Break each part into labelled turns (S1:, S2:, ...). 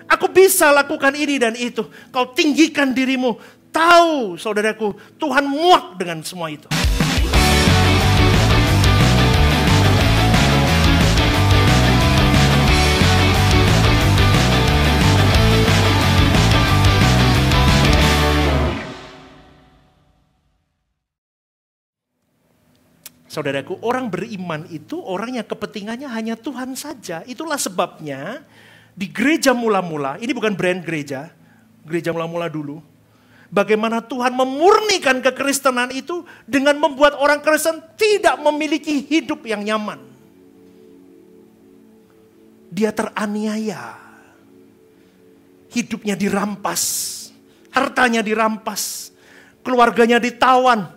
S1: Aku bisa lakukan ini dan itu. Kau tinggikan dirimu. Tahu saudaraku, Tuhan muak dengan semua itu. Saudaraku, orang beriman itu orang yang kepentingannya hanya Tuhan saja. Itulah sebabnya di gereja mula-mula, ini bukan brand gereja mula-mula dulu. Bagaimana Tuhan memurnikan kekristenan itu dengan membuat orang Kristen tidak memiliki hidup yang nyaman. Dia teraniaya. Hidupnya dirampas. Hartanya dirampas. Keluarganya ditawan.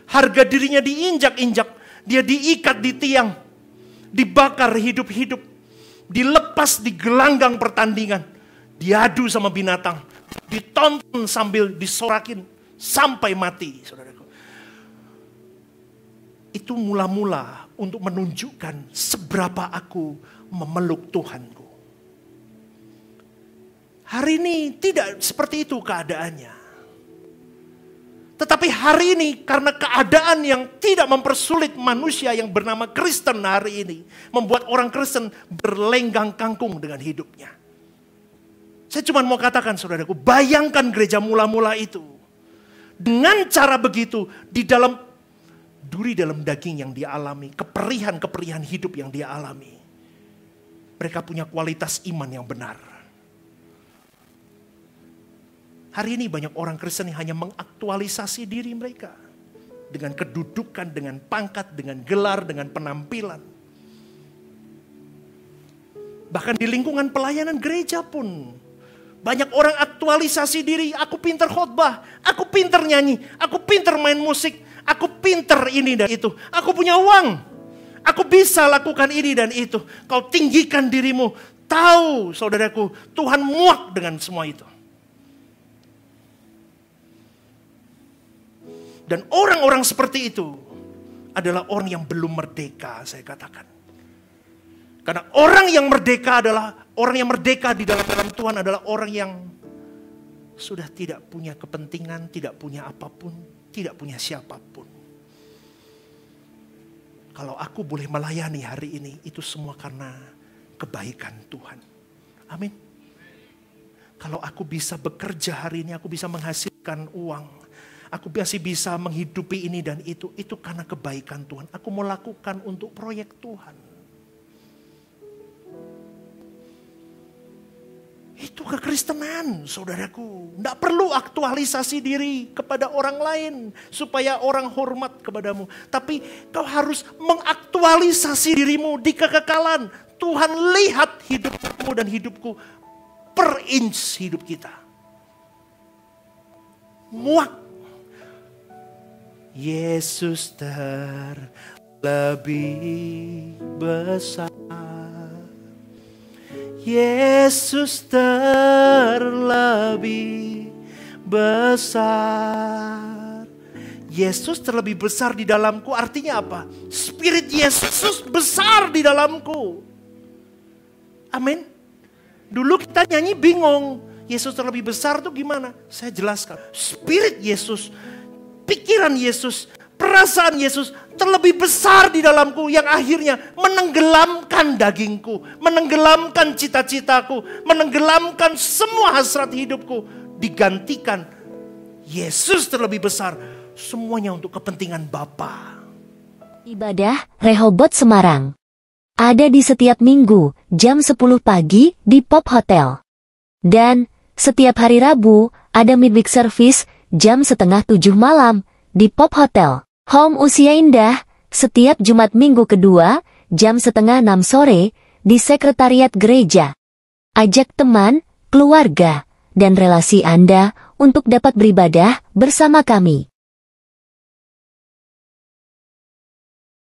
S1: Harga dirinya diinjak-injak. Dia diikat di tiang. Dibakar hidup-hidup. Dilepas di gelanggang pertandingan. Diadu sama binatang. Ditonton sambil disorakin. Sampai mati, saudaraku. Itu mula-mula untuk menunjukkan seberapa aku memeluk Tuhanku. Hari ini tidak seperti itu keadaannya. Tetapi hari ini karena keadaan yang tidak mempersulit manusia yang bernama Kristen hari ini. Membuat orang Kristen berlenggang kangkung dengan hidupnya. Saya cuma mau katakan saudaraku, bayangkan gereja mula-mula itu. Dengan cara begitu, di dalam duri dalam daging yang dia alami. Keperihan-keperihan hidup yang dia alami. Mereka punya kualitas iman yang benar. Hari ini banyak orang Kristen yang hanya mengaktualisasi diri mereka. Dengan kedudukan, dengan pangkat, dengan gelar, dengan penampilan. Bahkan di lingkungan pelayanan gereja pun. Banyak orang aktualisasi diri. Aku pinter khotbah, aku pinter nyanyi, aku pinter main musik, aku pinter ini dan itu. Aku punya uang, aku bisa lakukan ini dan itu. Kau tinggikan dirimu. Tahu saudaraku, Tuhan muak dengan semua itu. Dan orang-orang seperti itu adalah orang yang belum merdeka, saya katakan. Karena orang yang merdeka di dalam Tuhan adalah orang yang sudah tidak punya kepentingan, tidak punya apapun, tidak punya siapapun. Kalau aku boleh melayani hari ini, itu semua karena kebaikan Tuhan. Amin. Kalau aku bisa bekerja hari ini, aku bisa menghasilkan uang. Aku masih bisa menghidupi ini dan itu karena kebaikan Tuhan. Aku mau lakukan untuk proyek Tuhan. Itu kekristenan, saudaraku. Tidak perlu aktualisasi diri kepada orang lain supaya orang hormat kepadamu. Tapi kau harus mengaktualisasi dirimu di kekekalan. Tuhan lihat hidupmu dan hidupku per inch hidup kita. Muak. Yesus terlebih besar. Yesus terlebih besar. Yesus terlebih besar di dalamku artinya apa? Spirit Yesus besar di dalamku. Amin. Dulu kita nyanyi bingung. Yesus terlebih besar itu gimana? Saya jelaskan. Spirit Yesus, pikiran Yesus, perasaan Yesus terlebih besar di dalamku yang akhirnya menenggelamkan dagingku, menenggelamkan cita-citaku, menenggelamkan semua hasrat hidupku, digantikan Yesus terlebih besar, semuanya untuk kepentingan Bapa.
S2: Ibadah Rehoboth Semarang ada di setiap minggu jam 10 pagi di Pop Hotel. Dan setiap hari Rabu ada midweek service jam 6:30 malam di Pop Hotel. Home Usia Indah setiap Jumat minggu kedua jam 5:30 sore di Sekretariat Gereja. Ajak teman, keluarga, dan relasi Anda untuk dapat beribadah bersama kami.